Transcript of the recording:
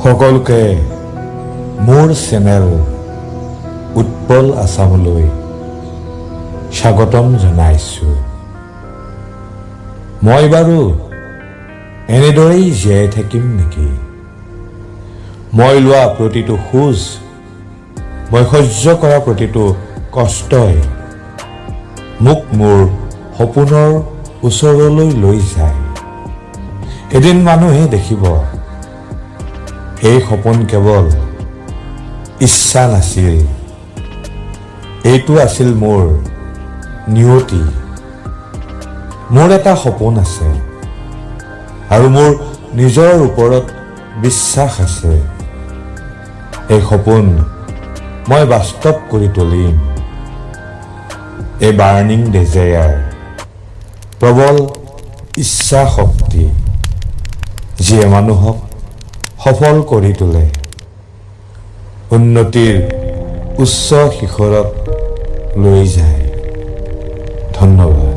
সকলোকে মোৰ চেনেল উৎপল আছামলৈ স্বাগতম জনাইছোঁ। মই বাৰু এনেদৰেই জীয়াই থাকিম নেকি? মই লোৱা প্ৰতিটো খোজ, মই সহ্য কৰা প্ৰতিটো কষ্টই মোক মোৰ সপোনৰ ওচৰলৈ লৈ যায়। এদিন মানুহে দেখিব এই সপোন কেৱল ইচ্ছা নাছিল, এইটো আছিল মোৰ নিয়তি। মোৰ এটা সপোন আছে আৰু মোৰ নিজৰ ওপৰত বিশ্বাস আছে। এই সপোন মই বাস্তৱ কৰি তুলিম। এই বাৰ্ণিং ডেজায়াৰ, প্ৰবল ইচ্ছা শক্তি, যিয়ে মানুহক সফল কৰি তোলে, উন্নতিৰ উচ্চ শিখৰত লৈ যায়। ধন্যবাদ।